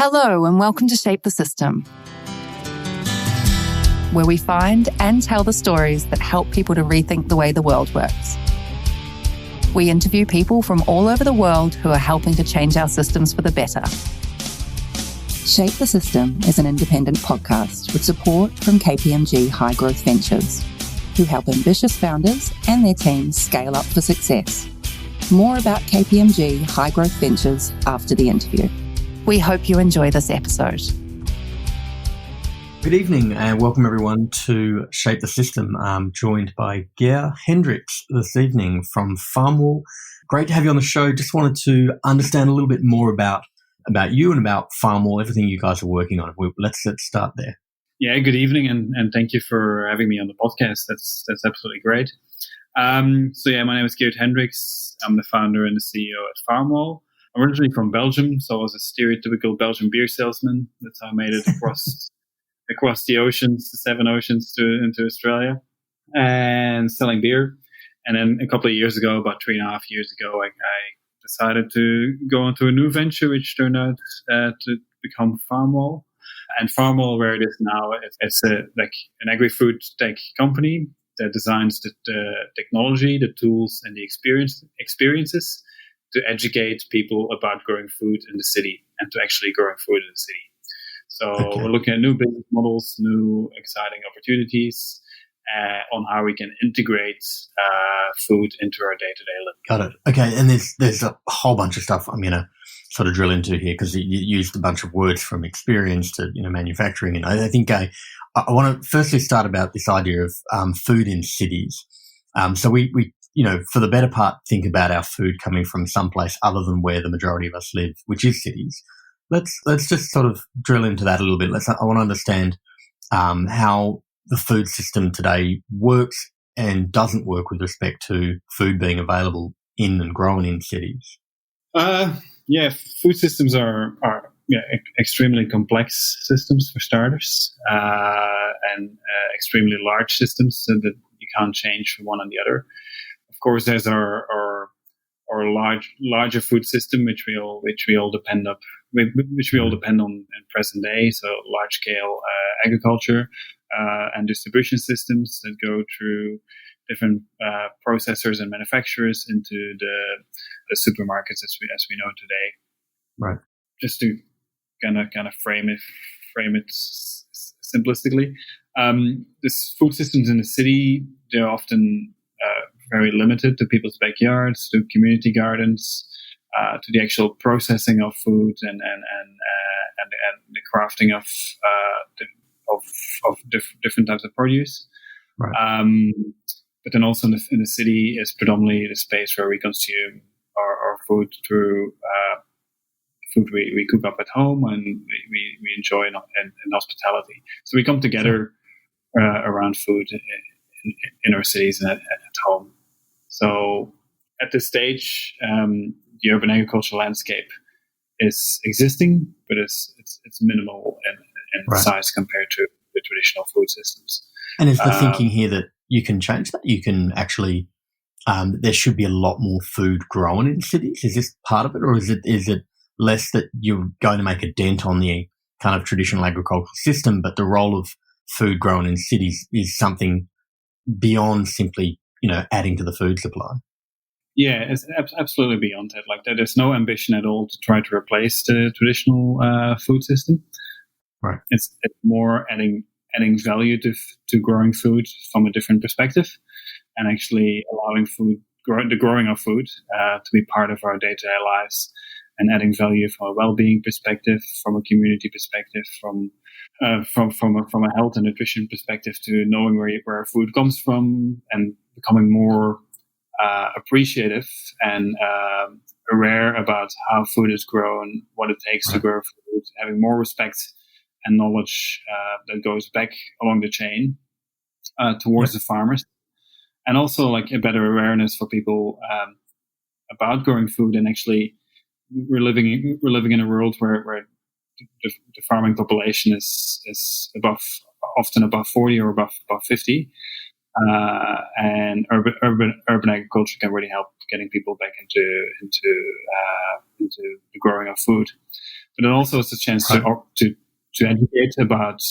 Hello and welcome to Shape the System, where we find and tell the stories that help people to rethink the way the world works. We interview people from all over the world who are helping to change our systems for the better. Shape the System is an independent podcast with support from KPMG High Growth Ventures, who help ambitious founders and their teams scale up for success. More about KPMG High Growth Ventures after the interview. We hope you enjoy this episode. Good evening and welcome everyone to Shape the System. I'm joined by Geert Hendrix this evening from Farmwall. Great to have you on the show. Just wanted to understand a little bit more about you and about Farmwall, everything you guys are working on. Let's start there. Yeah, good evening and thank you for having me on the podcast. That's absolutely great. My name is Geert Hendrix. I'm the founder and the CEO at Farmwall. I'm originally from Belgium, so I was a stereotypical Belgian beer salesman. That's how I made it across the oceans, the 7 oceans into Australia, and selling beer. And then a couple of years ago, about 3.5 years ago, I decided to go into a new venture, which turned out to become Farmwall. And Farmwall, where it is now, it's an agri-food-tech company that designs the technology, the tools, and the experiences to educate people about growing food in the city and to actually growing food in the city. So We're looking at new business models, new exciting opportunities on how we can integrate food into our day-to-day living. Got it. Okay, and there's a whole bunch of stuff I'm going to sort of drill into here because you used a bunch of words from experience to manufacturing, and I think I want to firstly start about this idea of food in cities. So we for the better part, think about our food coming from someplace other than where the majority of us live, which is cities. Let's just sort of drill into that a little bit. I want to understand how the food system today works and doesn't work with respect to food being available in and grown in cities. Food systems are extremely complex systems for starters, and extremely large systems so that you can't change from one on the other. Of course, there's our larger food system, which we all depend on in present day. So large scale agriculture and distribution systems that go through different processors and manufacturers into the supermarkets as we know today. Right. Just to kind of frame it simplistically, this food systems in the city, they're often very limited to people's backyards, to community gardens, to the actual processing of food and the crafting of different types of produce. Right. But then also in the city is predominantly the space where we consume our food through food we cook up at home and we enjoy in hospitality. So we come together around food in our cities and at home. So at this stage, the urban agricultural landscape is existing, but it's minimal in size compared to the traditional food systems. And is the thinking here that you can change that? You can actually, there should be a lot more food grown in cities. Is this part of it, or is it less that you're going to make a dent on the kind of traditional agricultural system, but the role of food grown in cities is something beyond simply, adding to the food supply? Yeah, it's absolutely beyond that. Like there's no ambition at all to try to replace the traditional food system. Right. It's more adding value to growing food from a different perspective, and actually allowing the growing of food to be part of our day-to-day lives, and adding value from a well-being perspective, from a community perspective, from a health and nutrition perspective, to knowing where our food comes from, and becoming more appreciative and aware about how food is grown, what it takes to grow food, having more respect and knowledge that goes back along the chain towards the farmers, and also like a better awareness for people about growing food. And actually, we're living in a world where the farming population is often above 40 or above 50. And urban agriculture can really help getting people back into the growing of food. but it also is a chance to educate about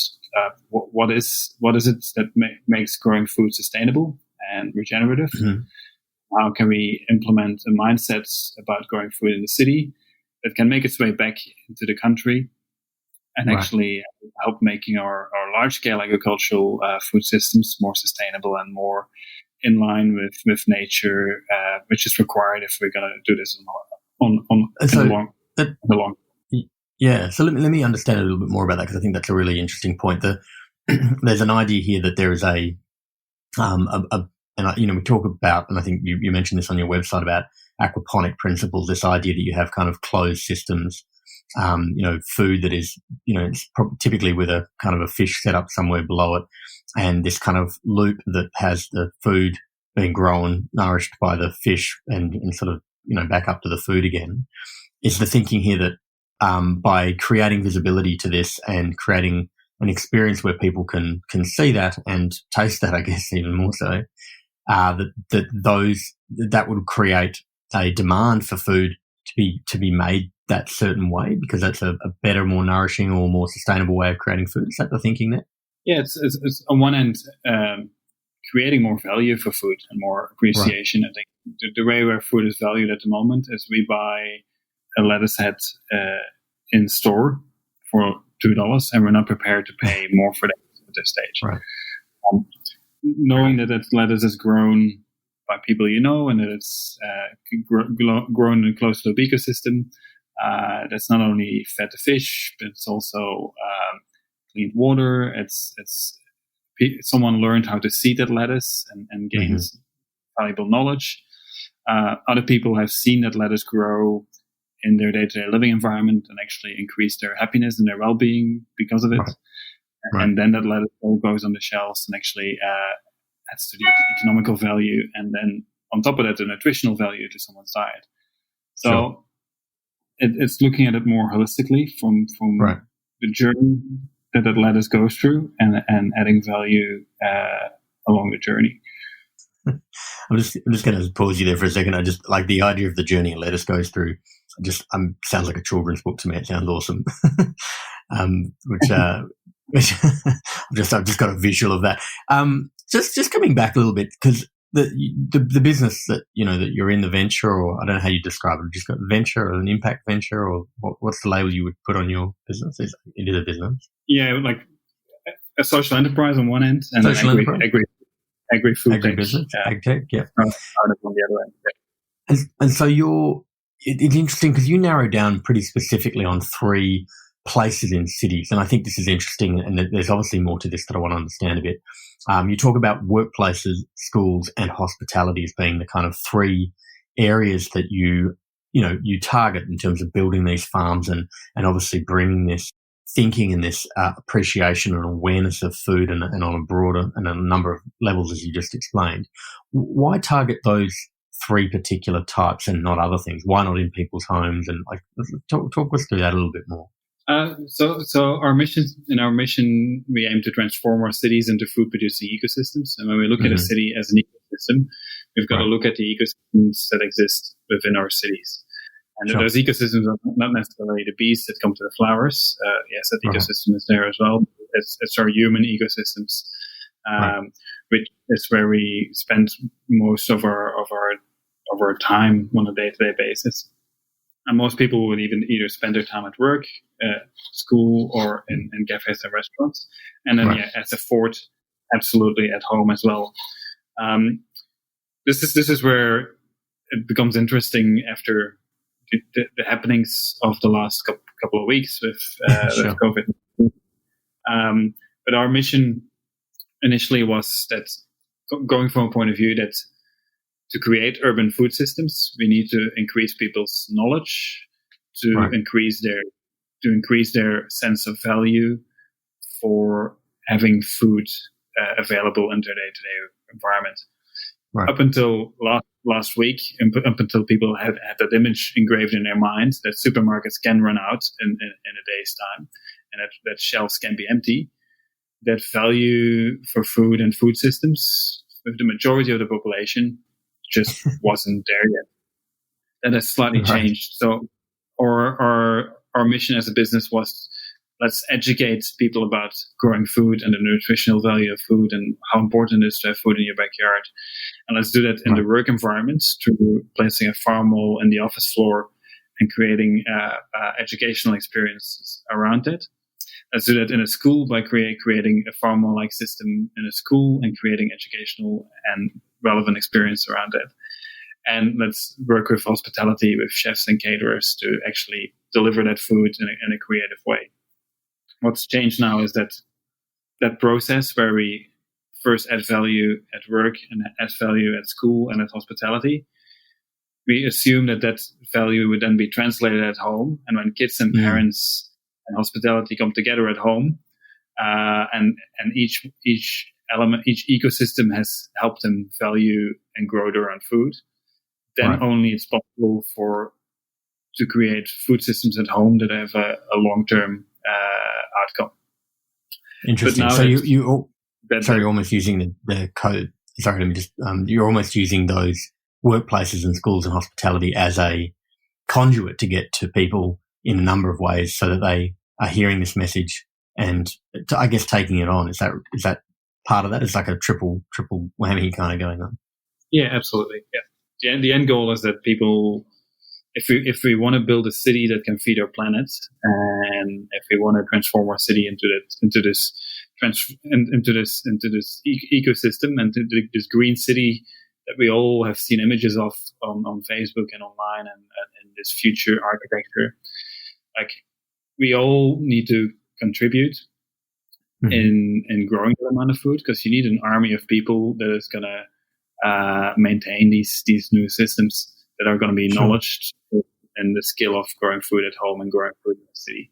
what is it that makes growing food sustainable and regenerative. Mm-hmm. How can we implement a mindset about growing food in the city that can make its way back into the country and actually help making our large-scale agricultural food systems more sustainable and more in line with nature, which is required if we're going to do this in the long. Yeah, so let me understand a little bit more about that, because I think that's a really interesting point. There's an idea here that there is we talk about, and I think you mentioned this on your website, about aquaponic principles, this idea that you have kind of closed systems, food that is, it's typically with a kind of a fish set up somewhere below it, and this kind of loop that has the food being grown, nourished by the fish and sort of, back up to the food again. Is the thinking here that by creating visibility to this and creating an experience where people can see that and taste that, I guess, even more so, that would create a demand for food to be made that certain way, because that's a better, more nourishing or more sustainable way of creating food. Is that the thinking there? Yeah, it's on one end creating more value for food and more appreciation. Right. I think the way where food is valued at the moment is we buy a lettuce head in store for $2, and we're not prepared to pay more for that at this stage. Right. Knowing that lettuce is grown by people and that it's grown in a closed-loop ecosystem that's not only fed the fish, but it's also clean water. It's someone learned how to seed that lettuce and gains valuable knowledge. Other people have seen that lettuce grow in their day-to-day living environment and actually increase their happiness and their well-being because of it. Right. And then that lettuce all goes on the shelves and actually adds to the economical value, and then on top of that, the nutritional value to someone's diet. So it's looking at it more holistically from the journey that lettuce goes through and adding value along the journey. I'm just going to pause you there for a second. I just like the idea of the journey lettuce goes through. Sounds like a children's book to me. It sounds awesome. I've just got a visual of that. Just coming back a little bit, because the business that that you're in, the venture, or I don't know how you describe it, just got venture or an impact venture, or what's the label you would put on your business? Is it a business? Yeah, like a social enterprise on one end, and social agri-food-tech business, ag-tech, yeah. On the other end. Yeah. And so it's interesting because you narrow down pretty specifically on 3 places in cities, and I think this is interesting, and there's obviously more to this that I want to understand a bit. You talk about workplaces, schools, and hospitality as being the kind of 3 areas that you target in terms of building these farms and obviously bringing this thinking and this appreciation and awareness of food and on a broader and a number of levels, as you just explained. Why target those 3 particular types and not other things? Why not in people's homes? And talk us through that a little bit more. So our mission, we aim to transform our cities into food-producing ecosystems. And when we look at a city as an ecosystem, we've got to look at the ecosystems that exist within our cities. And those ecosystems are not necessarily the bees that come to the flowers. Yes, that ecosystem is there as well. It's our human ecosystems, which is where we spend most of our time on a day-to-day basis. And most people would either spend their time at work, school, or in cafes and restaurants. And then, as a fourth, absolutely at home as well. This is where it becomes interesting after the happenings of the last couple of weeks with COVID. But our mission initially was that, going from a point of view that to create urban food systems, we need to increase people's knowledge, to increase their sense of value for having food available in their day-to-day environment. Right. Up until last week, up until people had that image engraved in their minds that supermarkets can run out in a day's time, and that shelves can be empty, that value for food and food systems with the majority of the population just wasn't there yet. That has slightly changed. So our our mission as a business was, let's educate people about growing food and the nutritional value of food and how important it is to have food in your backyard. And let's do that in the work environment through placing a Farmwall in the office floor and creating educational experiences around it. Let's do that in a school by creating a Farmwall-like system in a school and creating educational and relevant experience around it. And let's work with hospitality, with chefs and caterers to actually deliver that food in a creative way. What's changed now is that process where we first add value at work and add value at school and at hospitality. We assume that value would then be translated at home. And when kids and parents and hospitality come together at home, and each element, each ecosystem has helped them value and grow their own food, then only it's possible to create food systems at home that have a long-term outcome. Interesting. So you're almost using the code. Sorry, let me just. You're almost using those workplaces and schools and hospitality as a conduit to get to people in a number of ways, so that they are hearing this message and, I guess, taking it on. Is that part of that? It's like a triple whammy kind of going on. Yeah, absolutely. Yeah. The end goal is that people, if we want to build a city that can feed our planet, and if we want to transform our city into this ecosystem and to this green city that we all have seen images of on Facebook and online, and this future architecture, like, we all need to contribute in growing the amount of food, because you need an army of people that is going to maintain these new systems that are going to be knowledge and the skill of growing food at home and growing food in the city.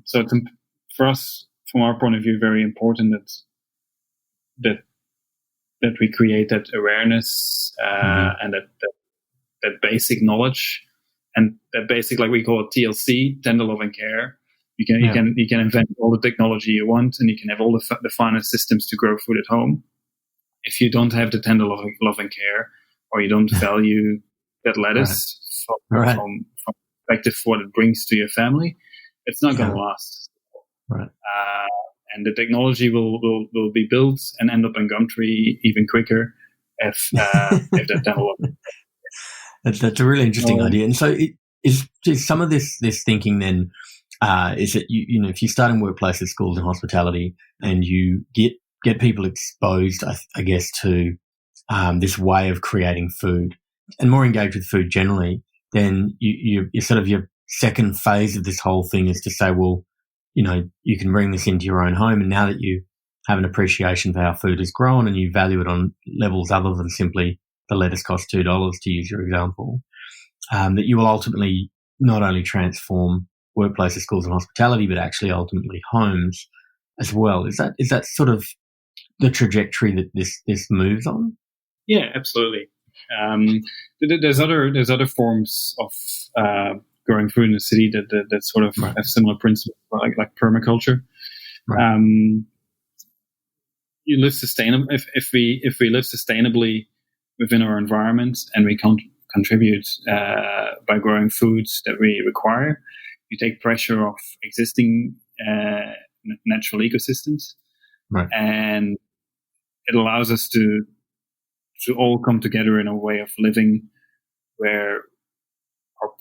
So it's, for us, from our point of view, very important that we create that awareness and that basic knowledge, and that basic, like we call it TLC, tender, love, and care. You can invent all the technology you want, and you can have all the finest systems to grow food at home. If you don't have the tender, love, and care, or you don't value that lettuce from perspective for what it brings to your family, it's not going to last. Right. And the technology will be built and end up in Gumtree even quicker if that tender, love. That's a really interesting idea. And so is some of this thinking then, is that you know, if you start in workplaces, schools and hospitality, and you get people exposed, I guess, to this way of creating food and more engaged with food generally, then you sort of, your second phase of this whole thing is to say, well, you know, you can bring this into your own home, and now that you have an appreciation for how food has grown and you value it on levels other than simply the lettuce costs $2, to use your example, that you will ultimately not only transform workplaces, schools and hospitality, but actually ultimately homes as well. Is that sort of the trajectory that this moves on? Yeah, absolutely. There's other forms of growing food in the city that sort of have similar principles, like permaculture. Right. You live sustainable. If we live sustainably within our environment, and we contribute by growing foods that we require, you take pressure off existing natural ecosystems, right, and it allows us to all come together in a way of living where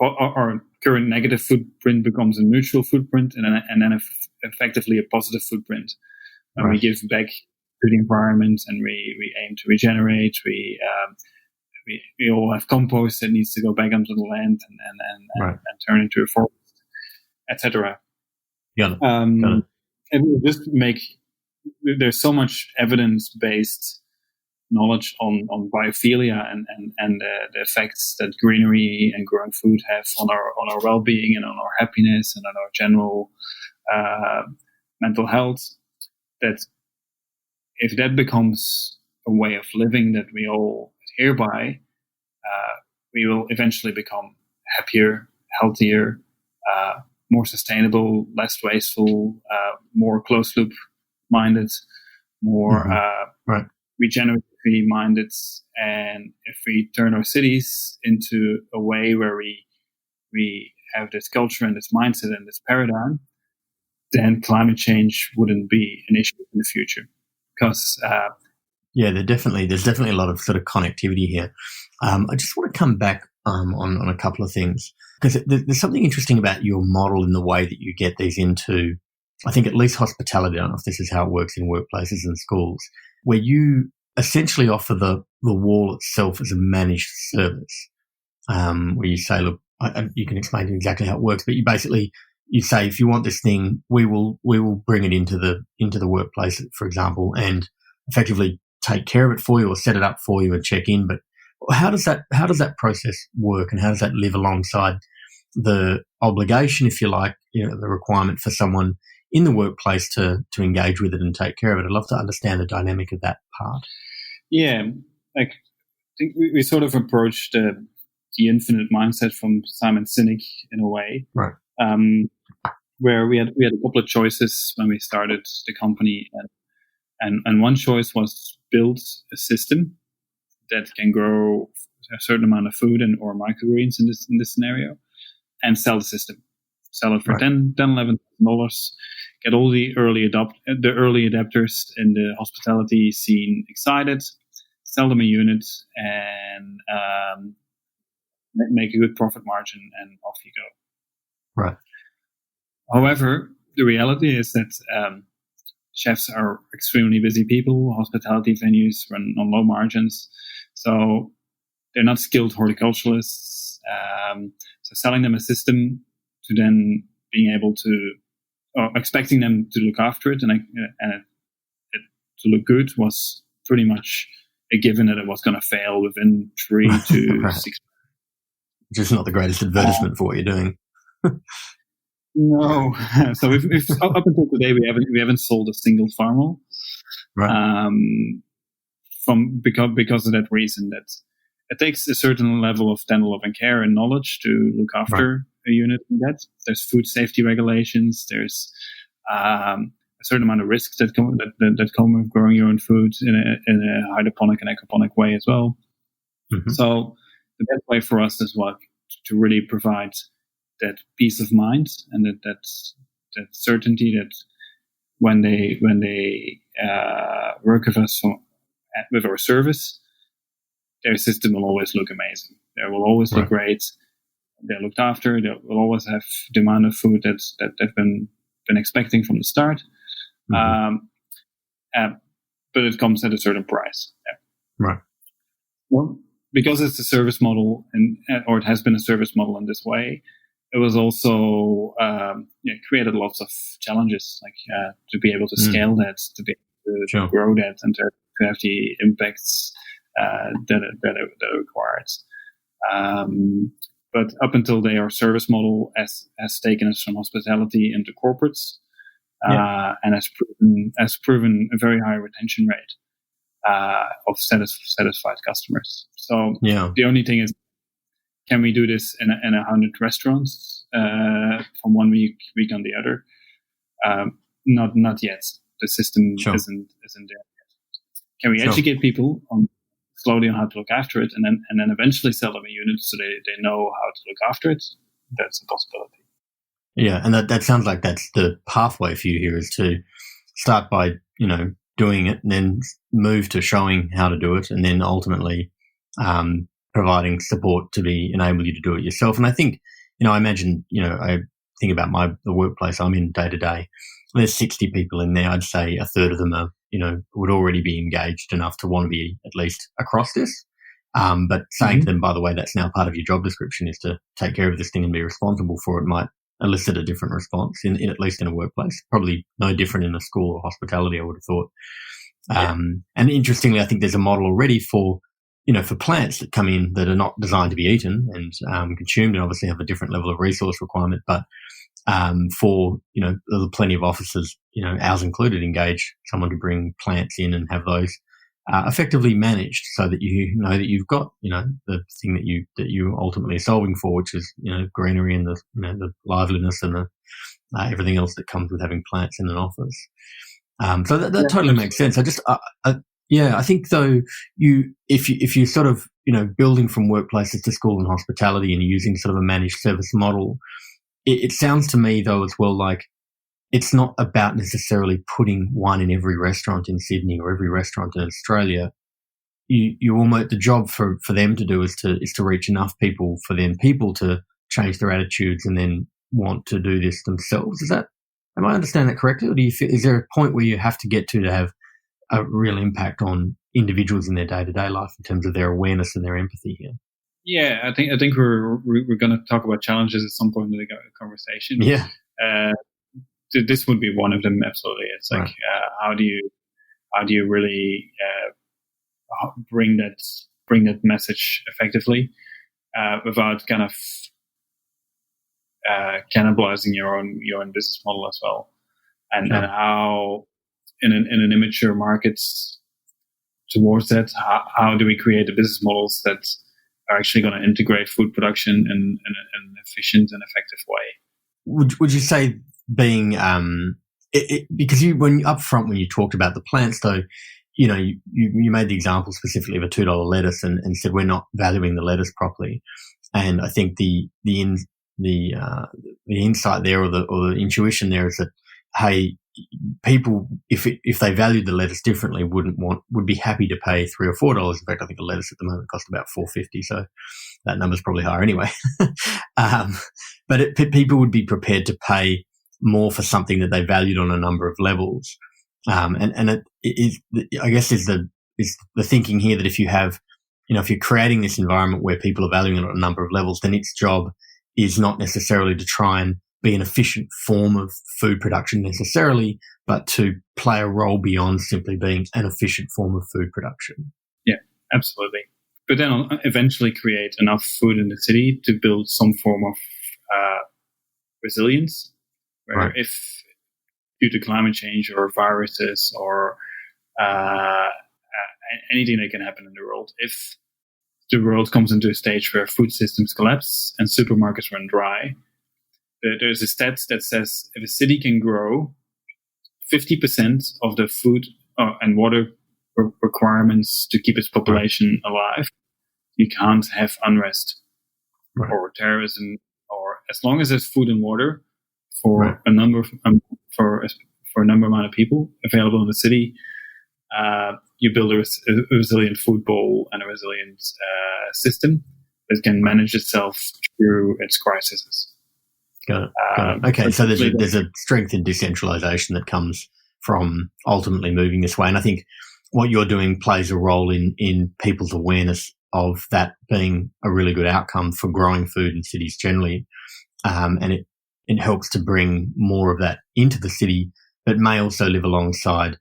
our current negative footprint becomes a neutral footprint, and then effectively a positive footprint. And we give back to the environment, and we aim to regenerate. We all have compost that needs to go back onto the land and turn into a forest, etc. And we just there's so much evidence-based knowledge on biophilia and the effects that greenery and growing food have on our well-being and on our happiness and on our general mental health, that if that becomes a way of living that we all adhere by, we will eventually become happier, healthier, more sustainable, less wasteful, more closed-loop minded, more regeneratively minded. And if we turn our cities into a way where we have this culture and this mindset and this paradigm, then climate change wouldn't be an issue in the future. Because there's definitely a lot of sort of connectivity here. I just want to come back on a couple of things, because there's something interesting about your model in the way that you get these into, I think, at least hospitality. I don't know if this is how it works in workplaces and schools, where you essentially offer the wall itself as a managed service, where you say, look, you can explain exactly how it works, but you say, if you want this thing, we will bring it into the workplace, for example, and effectively take care of it for you or set it up for you and check in. But how does that process work, and how does that live alongside the obligation, if you like, the requirement for someone in the workplace to engage with it and take care of it? I'd love to understand the dynamic of that part. Yeah, I think we sort of approached the infinite mindset from Simon Sinek in a way, right? Where we had a couple of choices when we started the company, and one choice was build a system that can grow a certain amount of food or microgreens in this scenario, and sell the system, sell it for right. $11,000, get all the early adapters in the hospitality scene excited, sell them a unit, and make a good profit margin, and off you go. Right. However, the reality is that chefs are extremely busy people. Hospitality venues run on low margins, so they're not skilled horticulturalists. So selling them a system to then being able to, or expecting them to look after it and it to look good was pretty much a given that it was going to fail within 3 to right. 6 months. Just not the greatest advertisement for what you're doing. No. So we've up until today we haven't sold a single Farmwall. Right. Because of that reason, that it takes a certain level of tender love and care and knowledge to look after a unit like that. There's food safety regulations. There's a certain amount of risks that come with growing your own food in a hydroponic and aquaponic way as well. Mm-hmm. So the best way for us is to really provide that peace of mind and that certainty that when they work with us with our service, their system will always look amazing. They will always look great. They're looked after. They will always have the amount of food that they've been expecting from the start. Mm-hmm. But it comes at a certain price. Yeah. Right. Well, because it's a service model, or it has been a service model in this way, it was also created lots of challenges, like to be able to scale that, to be able to grow that, and to have the impacts that it requires. But up until today, our service model has taken us from hospitality into corporates, and has proven a very high retention rate of satisfied customers. So the only thing is, can we do this in 100 restaurants from one week on the other? Not yet. The system isn't there yet. Can we educate people slowly on how to look after it, and then eventually sell them a unit so they know how to look after it? That's a possibility. Yeah, and that sounds like that's the pathway for you here, is to start by doing it, and then move to showing how to do it, and then ultimately providing support to enable you to do it yourself. And I think, I imagine, I think about the workplace I'm in day to day. There's 60 people in there. I'd say a third of them are, would already be engaged enough to want to be at least across this. But saying to them, by the way, that's now part of your job description, is to take care of this thing and be responsible for it, might elicit a different response in at least in a workplace. Probably no different in a school or hospitality, I would have thought. And interestingly, I think there's a model already for plants that come in that are not designed to be eaten and consumed, and obviously have a different level of resource requirement. But for there's plenty of offices, ours included, engage someone to bring plants in and have those effectively managed, so that you know that you've got the thing that you ultimately are solving for, which is greenery and the liveliness and the everything else that comes with having plants in an office. So that totally makes sense. I think though, if you sort of building from workplaces to school and hospitality, and using sort of a managed service model, it sounds to me though as well like it's not about necessarily putting one in every restaurant in Sydney or every restaurant in Australia. You almost, the job for them to do is to reach enough people for then people to change their attitudes and then want to do this themselves. Am I understanding that correctly, or is there a point where you have to get to have a real impact on individuals in their day-to-day life in terms of their awareness and their empathy here? Yeah, I think we're going to talk about challenges at some point in the conversation. Yeah, this would be one of them. Absolutely, it's like how do you really bring that message effectively without kind of cannibalizing your own business model as well, and how in an immature market towards that, how do we create the business models that are actually going to integrate food production in an efficient and effective way? Would you say being because when you talked about the plants though, you made the example specifically of a $2 lettuce and said we're not valuing the lettuce properly, and I think the insight there or the intuition there is that hey, people if they valued the lettuce differently would be happy to pay $3 or $4. In fact, I think a lettuce at the moment costs about $4.50, so that number's probably higher anyway. But people would be prepared to pay more for something that they valued on a number of levels. And it is, I guess, is the thinking here that if you have, if you're creating this environment where people are valuing it on a number of levels, then its job is not necessarily to try and be an efficient form of food production necessarily, but to play a role beyond simply being an efficient form of food production. Yeah, absolutely. But then eventually create enough food in the city to build some form of resilience, where if due to climate change or viruses or anything that can happen in the world, if the world comes into a stage where food systems collapse and supermarkets run dry, there's a stat that says if a city can grow 50% of the food and water requirements to keep its population alive, you can't have unrest or terrorism, or as long as there's food and water for a number for a number amount of people available in the city, you build a resilient food bowl and a resilient system that can manage itself through its crises. Got it. Okay, so there's a strength in decentralization that comes from ultimately moving this way, and I think what you're doing plays a role in people's awareness of that being a really good outcome for growing food in cities generally, and it helps to bring more of that into the city, but may also live alongside.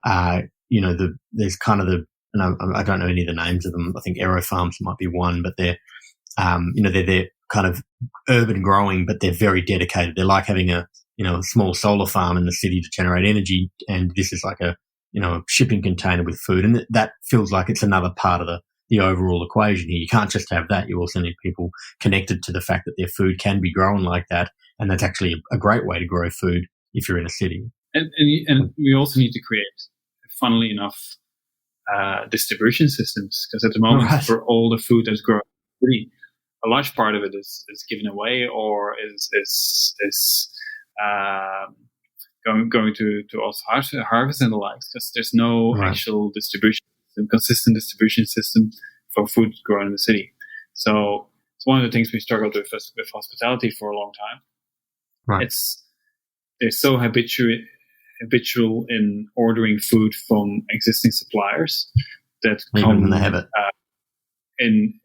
There's kind of and I don't know any of the names of them. I think Aero Farms might be one, but they're kind of urban growing, but they're very dedicated. They're like having a small solar farm in the city to generate energy, and this is like a shipping container with food, and that feels like it's another part of the overall equation here. You can't just have that. You also need people connected to the fact that their food can be grown like that, and that's actually a great way to grow food if you're in a city. And we also need to create, funnily enough, distribution systems, because at the moment for all the food that's grown in the city, a large part of it is given away or is going to also harvest and the likes, because there's no actual consistent distribution system for food grown in the city. So it's one of the things we struggled with hospitality for a long time. They're so habitual in ordering food from existing suppliers that even when they have it in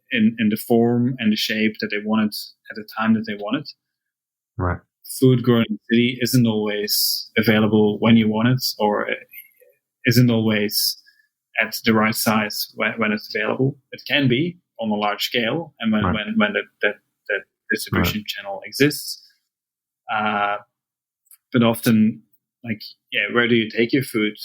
the form and the shape that they wanted at the time that they wanted. Right. Food grown in the city isn't always available when you want it, or isn't always at the right size when it's available. It can be on a large scale, and when that distribution channel exists. But often, where do you take your food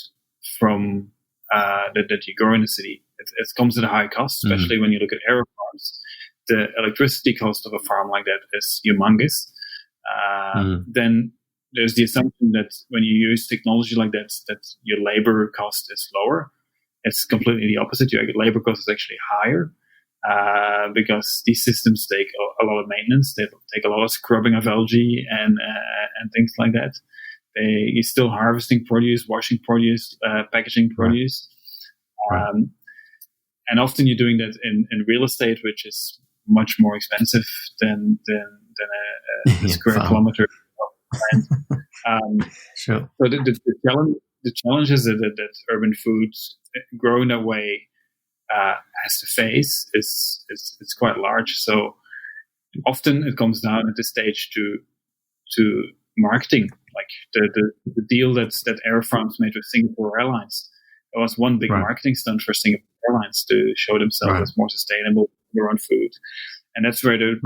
from that you grow in the city? It comes at a high cost, especially when you look at aero farms. The electricity cost of a farm like that is humongous. Then there's the assumption that when you use technology like that your labor cost is lower. It's completely the opposite. Your labor cost is actually higher. because these systems take a lot of maintenance. They take a lot of scrubbing of algae and things like that. You're still harvesting produce, washing produce, packaging produce. Right. And often you're doing that in real estate, which is much more expensive than a square kilometer of land. Sure. So the challenges that urban food growing that way has to face is quite large. So often it comes down at this stage to marketing, like the deal that Air France made with Singapore Airlines. It was one big marketing stunt for Singapore Airlines to show themselves as more sustainable in their own food. And that's where the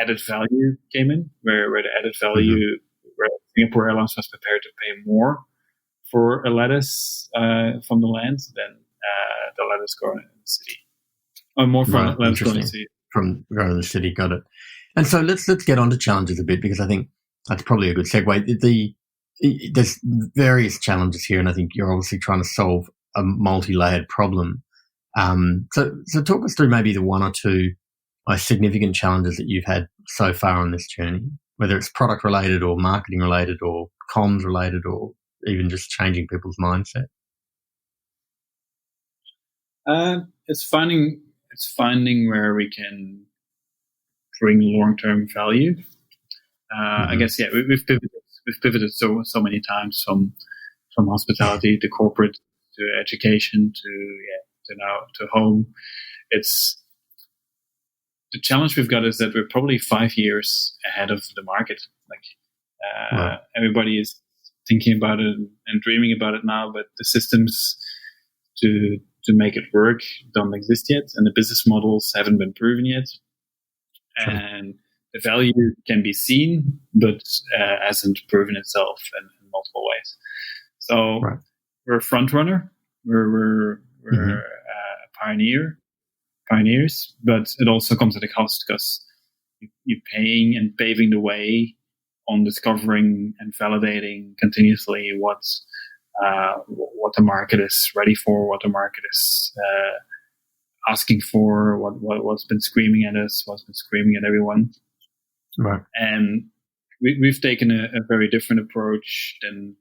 added value came in, where the added value, where Singapore Airlines was prepared to pay more for a lettuce from the land than the lettuce grown in the city. Or more from lettuce grown in the city. From grown in the city, got it. And so let's get on to challenges a bit, because I think that's probably a good segue. There's various challenges here, and I think you're obviously trying to solve a multi-layered problem. So talk us through maybe the one or two significant challenges that you've had so far on this journey, whether it's product related or marketing related or comms related or even just changing people's mindset. It's finding where we can bring long-term value. I guess we've pivoted so many times from hospitality to corporate to education to now to home. It's the challenge we've got is that we're probably 5 years ahead of the market. Like everybody is thinking about it and dreaming about it now, but the systems to make it work don't exist yet, and the business models haven't been proven yet. Sure. And the value can be seen, but hasn't proven itself in multiple ways. So we're a front runner. We're a pioneers, but it also comes at a cost, because you're paying and paving the way on discovering and validating continuously what the market is ready for, what the market is asking for, what's been screaming at us, what's been screaming at everyone. Right. And we've taken a very different approach than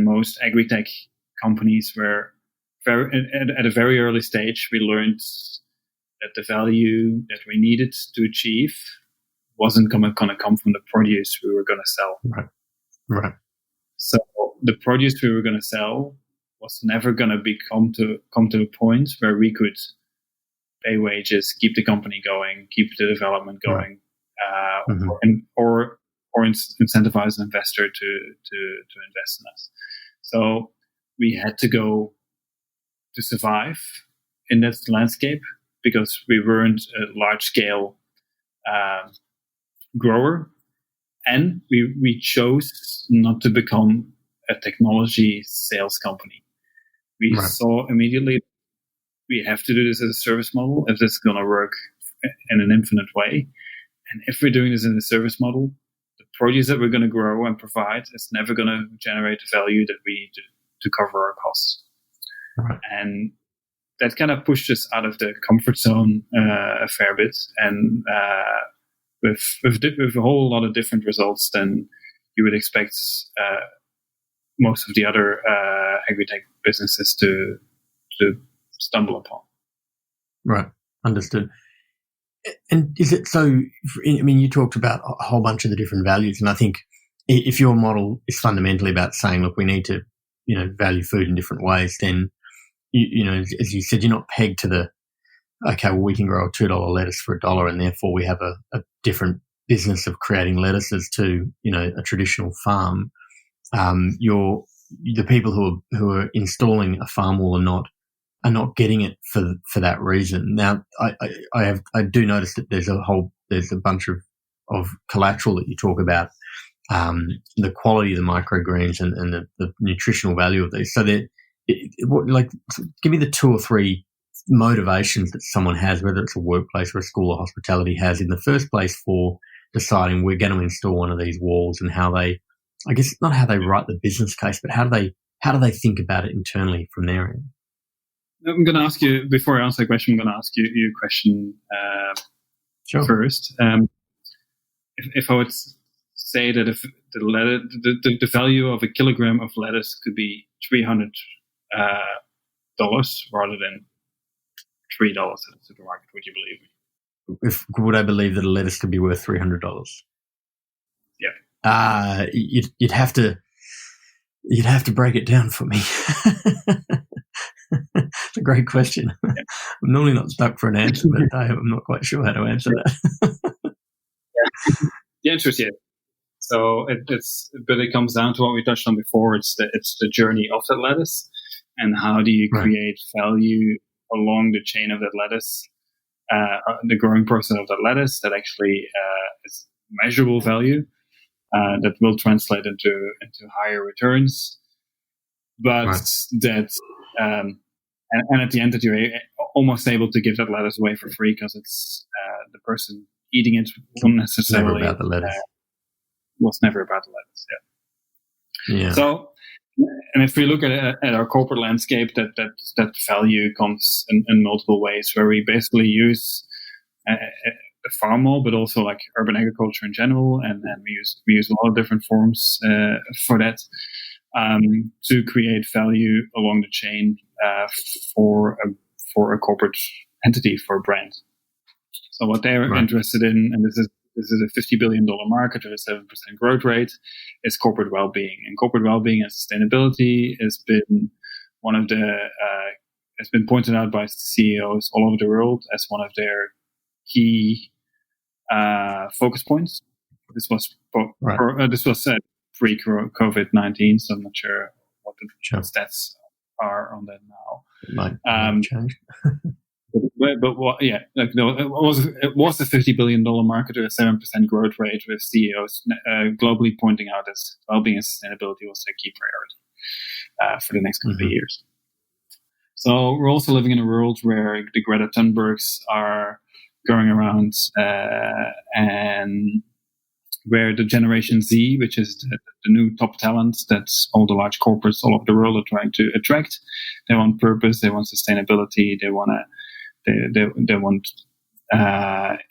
most agri-tech companies, where at a very early stage we learned that the value that we needed to achieve wasn't going to come from the produce we were going to sell. Right. So the produce we were going to sell was never going to come to a point where we could pay wages, keep the company going, keep the development going, or incentivize an investor to invest in us. So we had to go to survive in that landscape, because we weren't a large scale grower, and we chose not to become a technology sales company. We saw immediately we have to do this as a service model if this is going to work in an infinite way. And if we're doing this in a service model, the produce that we're going to grow and provide is never going to generate the value that we need to cover our costs. Right. And that kind of pushed us out of the comfort zone a fair bit, and with a whole lot of different results than you would expect most of the other agri-tech businesses to stumble upon. Right, understood. And is it so? I mean, you talked about a whole bunch of the different values, and I think if your model is fundamentally about saying, look, we need to, value food in different ways, then as you said, you're not pegged to the, okay, well, we can grow a $2 lettuce for $1, and therefore we have a different business of creating lettuces to, a traditional farm. The people who are installing a Farmwall are not getting it for that reason. Now, I do notice that there's a bunch of collateral that you talk about, the quality of the microgreens and the nutritional value of these. So give me the 2 or 3 motivations that someone has, whether it's a workplace or a school or hospitality has in the first place for deciding we're going to install one of these walls, and how they, I guess, not how they write the business case, but how do they think about it internally from their end? I'm going to ask you, before I answer the question, I'm going to ask you a question Sure. first. If I would say that if the value of a kilogram of lettuce could be $300 rather than $3 at the supermarket, would you believe me? Would I believe that a lettuce could be worth $300? Yeah. You'd have to break it down for me. It's a great question. Yeah. I'm normally not stuck for an answer, but I'm not quite sure how to answer that. Yeah. The answer is yes. So but it comes down to what we touched on before. It's the journey of that lettuce, and how do you create value along the chain of that lettuce, the growing process of that lettuce that actually is measurable value that will translate into higher returns, but that and at the end that you're almost able to give that lettuce away for free because it's the person eating it won't necessarily. Never about the lettuce. Was never about the lettuce. Yeah. So, and if we look at our corporate landscape, that value comes in multiple ways, where we basically use the Farmwall, but also like urban agriculture in general, and we use a lot of different forms for that to create value along the chain for a corporate entity, for a brand. So what they're interested in, and this is a $50 billion market with a 7% growth rate, is corporate well-being. And corporate well-being and sustainability has been one of has been pointed out by CEOs all over the world as one of their key focus points. This was said pre-COVID-19, so I'm not sure what the stats are on that now. It might change. But it was a $50 billion market with a 7% growth rate, with CEOs globally pointing out that well-being and sustainability was their key priority for the next couple of years. So we're also living in a world where the Greta Thunbergs are going around, and where the Generation Z, which is the new top talent that all the large corporates all over the world are trying to attract, they want purpose, they want sustainability, they want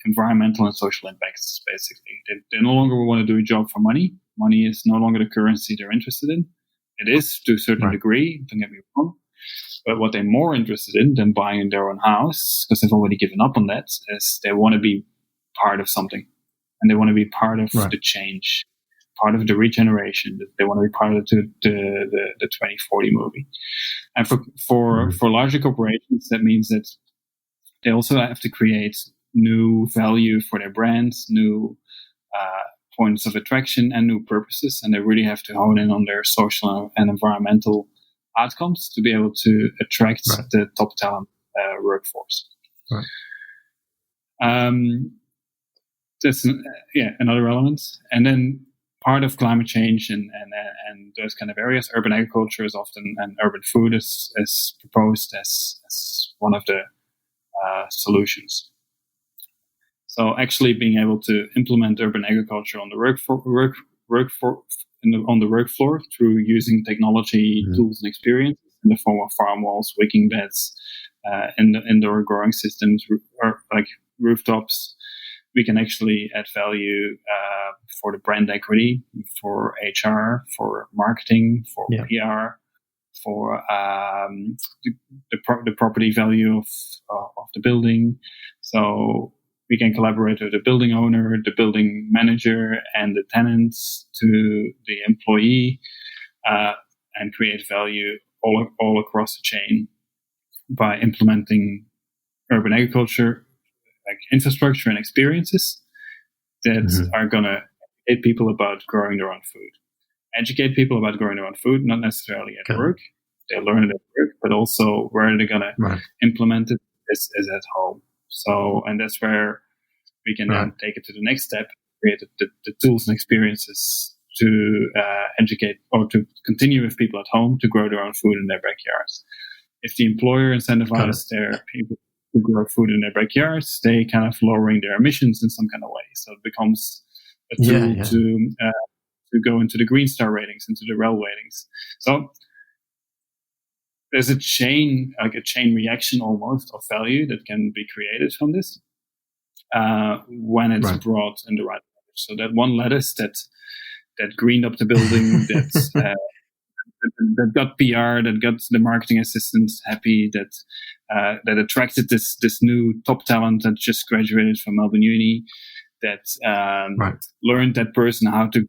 environmental and social impacts, basically. They no longer want to do a job for money. Money is no longer the currency they're interested in. It is to a certain degree, don't get me wrong. But what they're more interested in than buying their own house, because they've already given up on that, is they want to be part of something. And they want to be part of the change, part of the regeneration. They want to be part of the 2040 movie. And for larger corporations, that means that they also have to create new value for their brands, new points of attraction, and new purposes. And they really have to hone in on their social and environmental outcomes to be able to attract the top talent workforce. That's another element. And then part of climate change and those kind of areas, urban agriculture is often, and urban food is proposed as one of the solutions. So actually being able to implement urban agriculture on the on the work floor through using technology, tools, and experience in the form of farm walls, wicking beds, indoor growing systems, or like rooftops, we can actually add value for the brand equity, for HR, for marketing, for PR, for the property value of the building. So we can collaborate with the building owner, the building manager, and the tenants to the employee, and create value all across the chain by implementing urban agriculture, like infrastructure and experiences that are going to educate people about growing their own food. Educate people about growing their own food, not necessarily at work. They learn it at work, but also where they're going to implement it is at home. So, and that's where we can then take it to the next step, create the tools and experiences to educate or to continue with people at home to grow their own food in their backyards. If the employer incentivizes their people to grow food in their backyards, they kind of lowering their emissions in some kind of way. So it becomes a tool to go into the Green Star ratings, into the REL ratings. So there's a chain reaction almost of value that can be created from this when it's brought in the right way. So that one lettuce that greened up the building, that got PR, that got the marketing assistants happy, that attracted this new top talent that just graduated from Melbourne Uni, that learned that person how to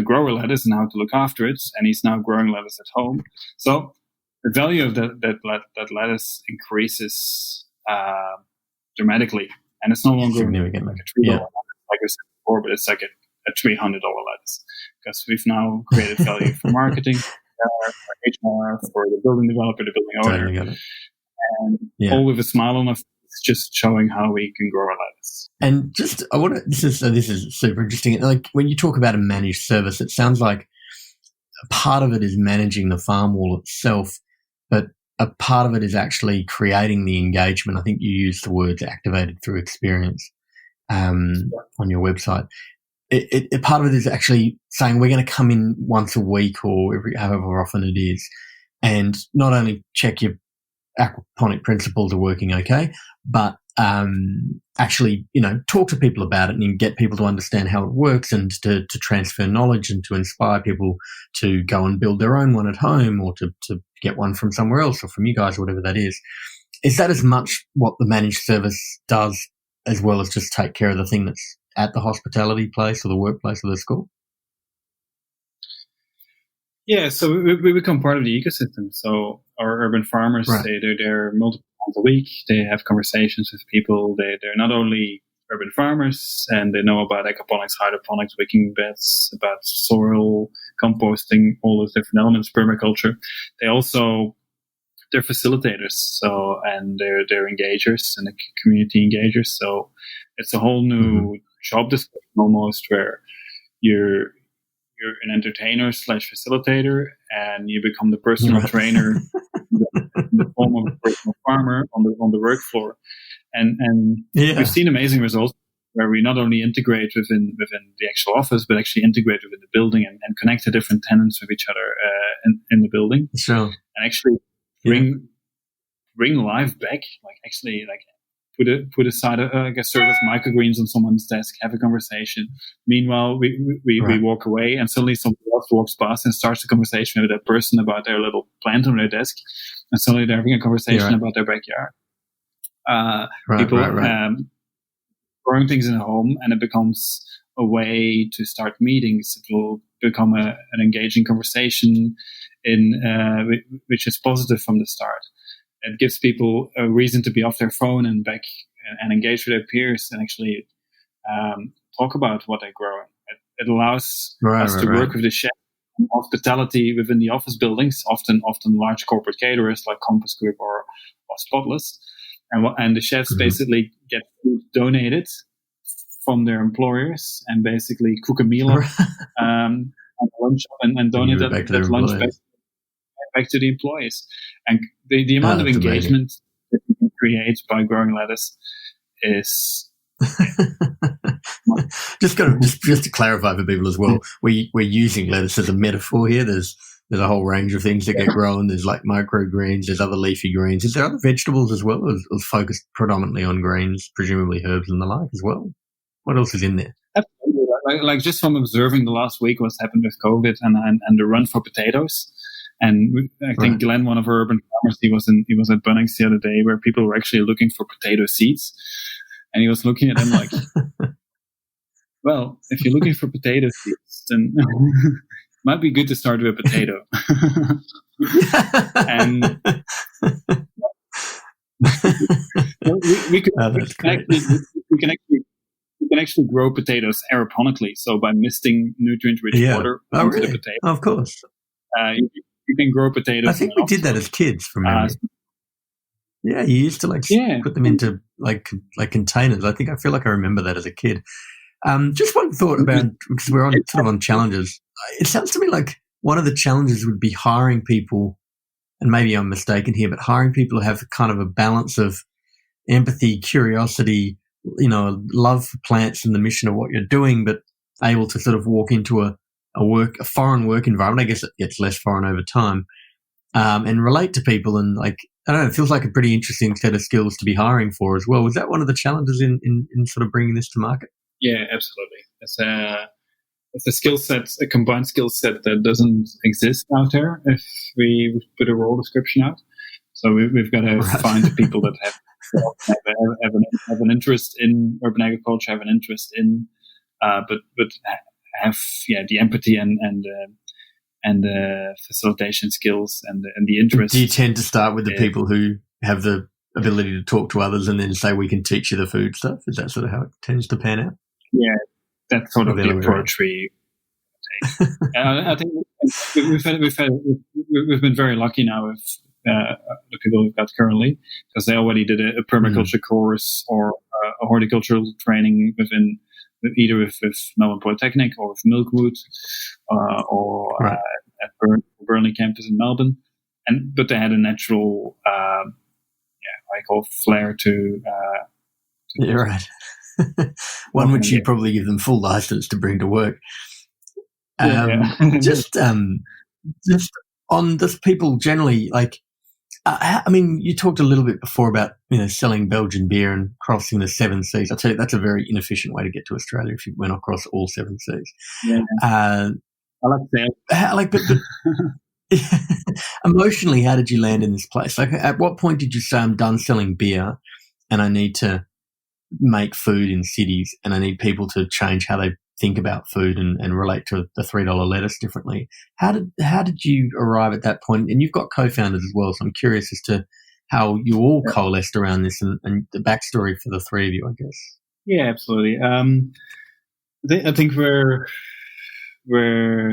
grow a lettuce and how to look after it, and he's now growing lettuce at home. So the value of that lettuce increases dramatically, and it's no longer like a $3 lettuce, like I said before, but it's like a $300 lettuce, because we've now created value for marketing, for HR, for the building developer, the building owner, and all with a smile on our face, just showing how we can grow our lettuce. And just, I want to. This is super interesting. Like when you talk about a managed service, it sounds like a part of it is managing the farm wall itself, but a part of it is actually creating the engagement. I think you used the words activated through experience on your website. Part of it is actually saying we're going to come in once a week or however often it is, and not only check your aquaponic principles are working okay, but actually, talk to people about it and get people to understand how it works, and to transfer knowledge and to inspire people to go and build their own one at home, or to get one from somewhere else or from you guys or whatever that is. Is that as much what the managed service does, as well as just take care of the thing that's at the hospitality place or the workplace or the school? Yeah, so we become part of the ecosystem. So our urban farmers, they're there multiple times a week. They have conversations with people. They're not only urban farmers, and they know about aquaponics, hydroponics, wicking beds, about soil, composting, all those different elements, permaculture. They're facilitators, and they're engagers and community engagers. So it's a whole new job description almost, where you're an entertainer / facilitator, and you become the personal trainer in the form of a personal farmer on the work floor. And we've seen amazing results where we not only integrate within the actual office, but actually integrate within the building and connect the different tenants with each other in the building. Sure. And actually bring life back, put aside a sort of microgreens on someone's desk, have a conversation. Meanwhile, we walk away, and suddenly somebody else walks past and starts a conversation with that person about their little plant on their desk, and suddenly they're having a conversation about their backyard. People growing things in a home, and it becomes a way to start meetings. It will become an engaging conversation which is positive from the start. It gives people a reason to be off their phone and back and engage with their peers and actually talk about what they're growing. It allows us to work with the chef and hospitality within the office buildings, often large corporate caterers like Compass Group or Spotless. And the chefs basically get food donated from their employers and basically cook a meal on lunch and donate that lunch back to the employees. And the amount of engagement that you can create by growing lettuce is just to clarify for people as well, we're using lettuce as a metaphor here. There's a whole range of things that get grown. There's like microgreens, there's other leafy greens. Is there other vegetables as well, or is focused predominantly on greens, presumably herbs and the like as well? What else is in there? Absolutely. Like just from observing the last week what's happened with COVID and the run for potatoes. And I think Glenn, one of our urban farmers, he was at Bunnings the other day, where people were actually looking for potato seeds, and he was looking at them like, well, if you're looking for potato seeds, then it might be good to start with a potato. And we can actually grow potatoes aeroponically, so by misting nutrient-rich water onto the potato. Of course. You can grow potatoes. I think we did that as kids from memory. You used to put them into like containers. I feel like I remember that as a kid. Just one thought about, because we're on challenges. It sounds to me like one of the challenges would be hiring people, and maybe I'm mistaken here, but hiring people who have kind of a balance of empathy, curiosity, love for plants and the mission of what you're doing, but able to sort of walk into a foreign work environment. I guess it gets less foreign over time, and relate to people. And like, I don't know, it feels like a pretty interesting set of skills to be hiring for as well. Was that one of the challenges in sort of bringing this to market? Yeah, absolutely. It's a skill set, a combined skill set that doesn't exist out there if we put a role description out. So we've got to find the people that have an interest in urban agriculture, have an interest in, but have the empathy and the facilitation skills and the interest. Do you tend to start with the people who have the ability to talk to others and then say, we can teach you the food stuff? Is that sort of how it tends to pan out? Yeah, that's sort of the approach we take. I think we've been very lucky now with the people we've got currently, because they already did a permaculture course or a horticultural training either with Melbourne Polytechnic or with Milkwood or at Burnley campus in Melbourne, but they had a natural I call flair to right. One which you'd probably give them full license to bring to work. Just on this, people generally, like, I mean, you talked a little bit before about, selling Belgian beer and crossing the 7 seas. I'll tell you, that's a very inefficient way to get to Australia if you went across all 7 seas. Yeah. I like that. But emotionally, how did you land in this place? Like, at what point did you say, I'm done selling beer and I need to make food in cities and I need people to change how they think about food and relate to the $3 lettuce differently? How did you arrive at that point? And you've got co-founders as well, so I'm curious as to how you all coalesced around this and the backstory for the three of you, I guess. Yeah, absolutely. I think we're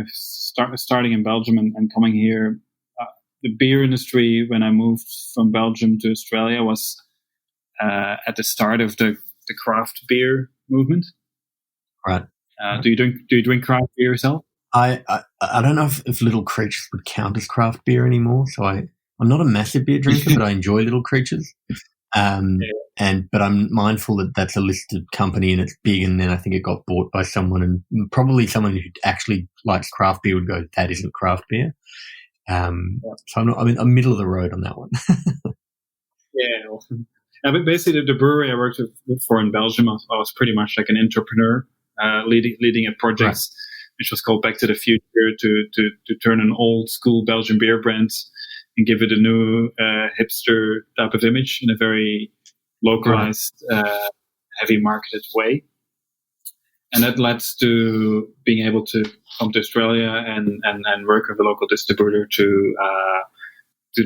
starting in Belgium and coming here. The beer industry, when I moved from Belgium to Australia, was at the start of the craft beer movement. Right. Do you drink craft beer yourself? I don't know if Little Creatures would count as craft beer anymore. So I'm not a massive beer drinker, but I enjoy Little Creatures. But I'm mindful that that's a listed company and it's big, and then I think it got bought by someone, and probably someone who actually likes craft beer would go, that isn't craft beer. So I'm middle of the road on that one. Yeah, awesome. But basically, the brewery I worked for in Belgium, I was pretty much like an entrepreneur, leading a project which was called Back to the Future to turn an old school Belgian beer brand and give it a new hipster type of image in a very localized, heavy marketed way. And that led to being able to come to Australia and work with a local distributor to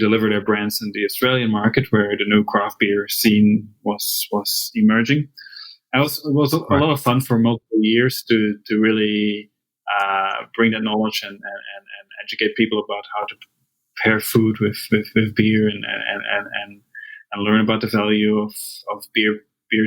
deliver their brands in the Australian market, where the new craft beer scene was emerging. It was a lot of fun for multiple years to really bring that knowledge and educate people about how to prepare food with beer and learn about the value of beer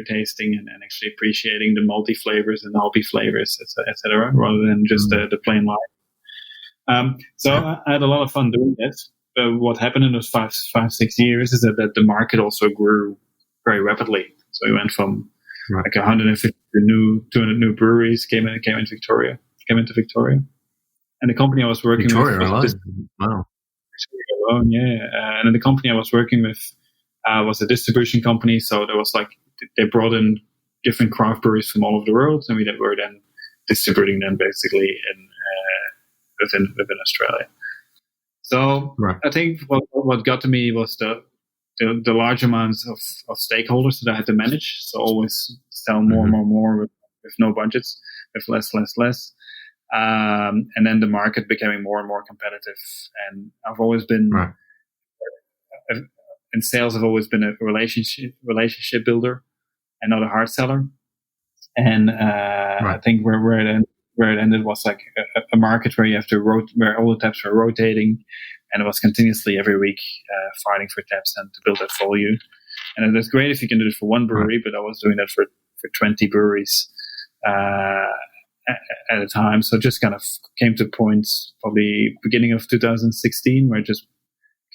tasting and actually appreciating the multi flavors and hoppy flavors, etc., rather than just the plain lager. So I had a lot of fun doing that. What happened in those 5-6 years is that the market also grew very rapidly. So we went from like 150 to 200 new breweries came into Victoria, and the company I was working with was alone, and then the company I was working with was a distribution company. So there was they brought in different craft breweries from all over the world, and we were then distributing them basically within Australia. So I think what got to me was the large amounts of stakeholders that I had to manage. So always sell more with no budgets, with less. And then the market becoming more and more competitive. And I've always been in sales. I've always been a relationship builder and not a hard seller. And I think where it ended was like a market where you have to where all the taps were rotating, and it was continuously every week fighting for taps and to build that volume. And that's great if you can do it for one brewery, but I was doing that for 20 breweries at a time. So it just kind of came to a point, probably beginning of 2016, where it just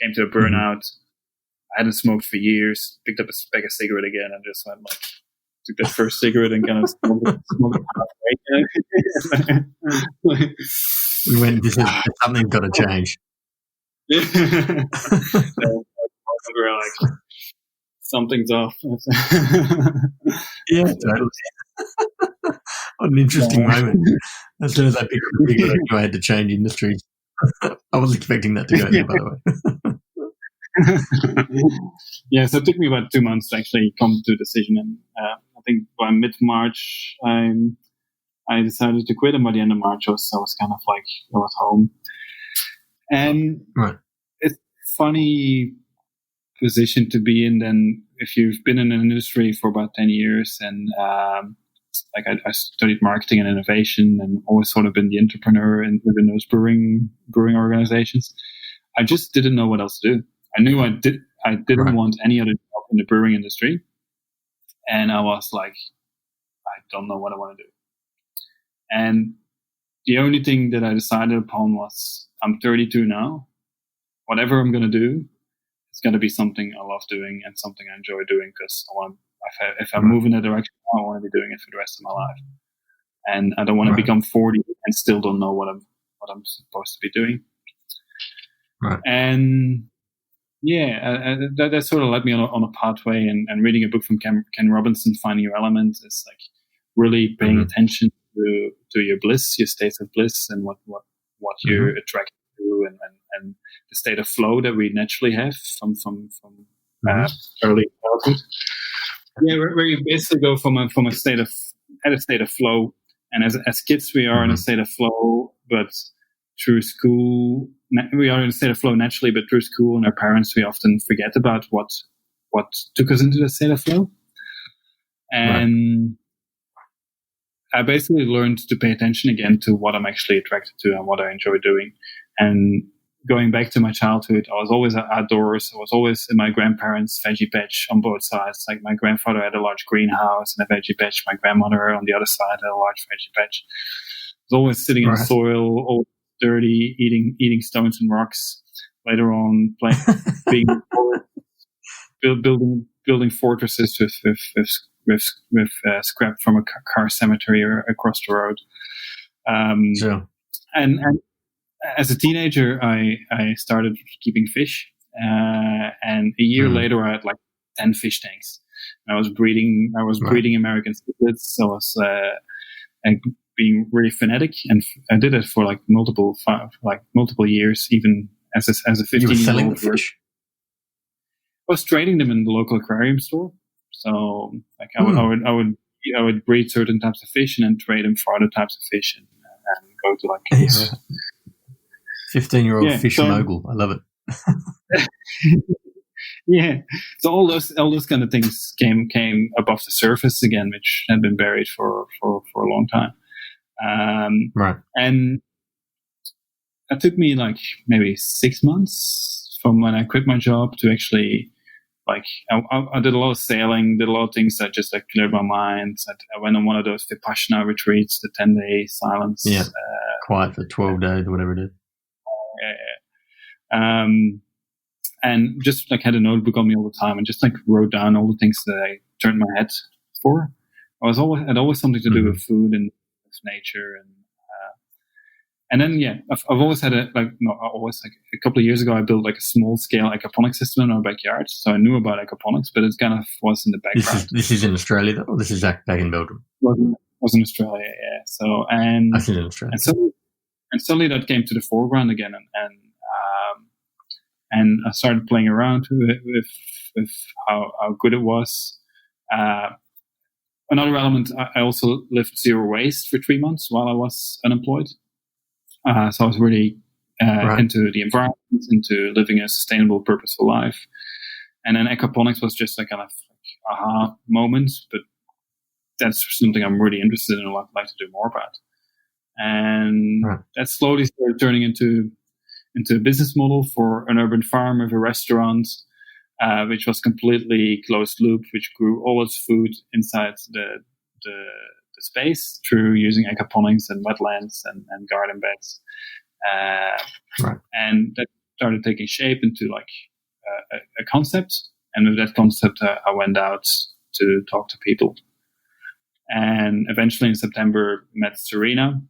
came to a burnout. I hadn't smoked for years, picked up a pack of cigarette again, and just went took that first cigarette and kind of smoked it halfway. When something's got to change. So we're like, something's off. Yeah, totally. What an interesting moment. As soon as I picked up the figure, I knew I had to change industries. I wasn't expecting that to go there, by the way. Yeah, so it took me about 2 months to actually come to a decision, and I think by mid-March I decided to quit, and by the end of March I was kind of like, I was home. And right. It's a funny position to be in then if you've been in an industry for about 10 years, and like I studied marketing and innovation and always sort of been the entrepreneur within those brewing organizations. I just didn't know what else to do. I knew I didn't Right. want any other job in the brewing industry. And I was like, I don't know what I want to do. And the only thing that I decided upon was, I'm 32 now. Whatever I'm going to do, it's going to be something I love doing and something I enjoy doing, because if I move in that direction, I want to be doing it for the rest of my life. And I don't want to become 40 and still don't know what I'm supposed to be doing. Right. And yeah, that sort of led me on a pathway, and reading a book from Ken Robinson, Finding Your Element, is like really paying attention to your bliss, your states of bliss, and what you're attracted to, and the state of flow that we naturally have from early childhood. Yeah, where you basically go from a state of flow, and as kids we are in a state of flow, but through school we are in a state of flow naturally, but through school and our parents we often forget about what took us into the state of flow. And I basically learned to pay attention again to what I'm actually attracted to and what I enjoy doing. And going back to my childhood, I was always outdoors. I was always in my grandparents' veggie patch on both sides. Like my grandfather had a large greenhouse and a veggie patch. My grandmother on the other side had a large veggie patch. I was always sitting in the soil, all dirty, eating stones and rocks. Later on, building fortresses with scrap from a car cemetery or across the road. And as a teenager, I started keeping fish, and a year later, I had like 10 fish tanks. And I was breeding American cichlids. So I was being really fanatic, and I did it for like multiple years, even as a 15-year-old. You were selling the fish? I was trading them in the local aquarium store. So like I would breed certain types of fish and then trade them for other types of fish, and go to like 15-year-old fish mogul. I love it. Yeah. So all those kind of things came above the surface again, which had been buried for a long time. And it took me like maybe 6 months from when I quit my job to actually, like, I did a lot of sailing, did a lot of things that just like cleared my mind. I went on one of those Vipassana retreats, the 10-day silence. Yeah. Quiet for 12 days or whatever it is. And just like had a notebook on me all the time and just like wrote down all the things that I turned my head for. I had always something to do with food and with nature, and then I've always had a couple of years ago I built like a small scale aquaponics system in our backyard. So I knew about aquaponics, but it kind of was in the background. This is in Australia though, or this is back in Belgium? Was in Australia, yeah. So and I think in Australia. And suddenly that came to the foreground again, and I started playing around with how good it was. Another element, I also lived zero waste for 3 months while I was unemployed. So I was really into the environment, into living a sustainable, purposeful life. And then aquaponics was just a kind of aha moment, but that's something I'm really interested in and I'd like to do more about. And that slowly started turning into a business model for an urban farm with a restaurant, which was completely closed loop, which grew all its food inside the space through using aquaponics and wetlands and garden beds. And that started taking shape into like a concept. And with that concept, I went out to talk to people. And eventually in September, met Serena,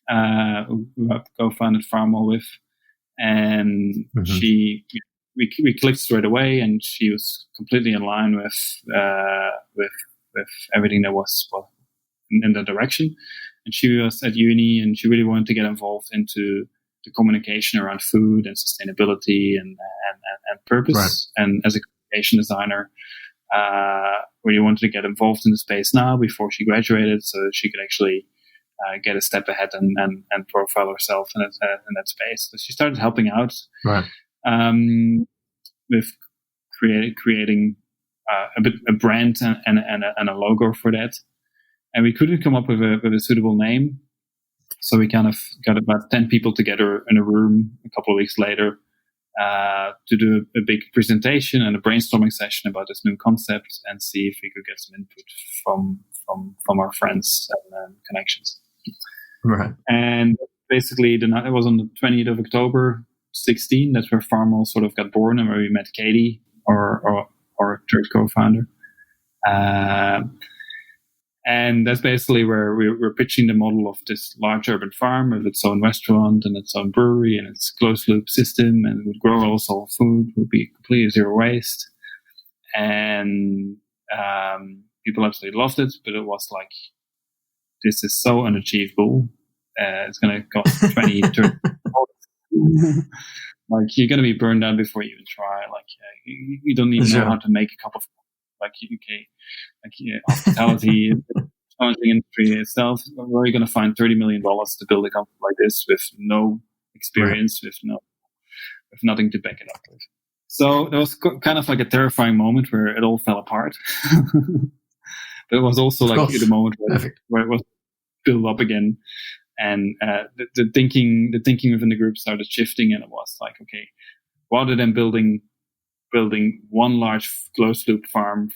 who I co-founded Farmwall with. and we clicked straight away, and she was completely in line with everything that was in the direction. And she was at uni, and she really wanted to get involved into the communication around food and sustainability and purpose. Right. And as a communication designer, really wanted to get involved in the space now before she graduated, so that she could actually get a step ahead and profile herself in that space. So she started helping out, right, with creating a brand and a logo for that. And we couldn't come up with a suitable name, so we kind of got about 10 people together in a room a couple of weeks later to do a big presentation and a brainstorming session about this new concept, and see if we could get some input from our friends and connections. Right. And basically, it was on the 20th of October 2016. That's where Farmwall sort of got born, and where we met Katie, our third co-founder. And that's basically where we're pitching the model of this large urban farm with its own restaurant and its own brewery and its closed loop system, and would grow all soul food, would be completely zero waste. And people absolutely loved it, but it was like, this is so unachievable. It's going to cost 20, 30 like, you're going to be burned out before you even try. Like, you don't even know how to make a cup of hospitality, challenging industry itself. Where are you going to find $30 million to build a company like this with no experience, with nothing to back it up with? So there was kind of like a terrifying moment where it all fell apart. But it was also like the moment where it was built up again, and the thinking within the group started shifting, and it was like, okay, rather than building one large closed loop farm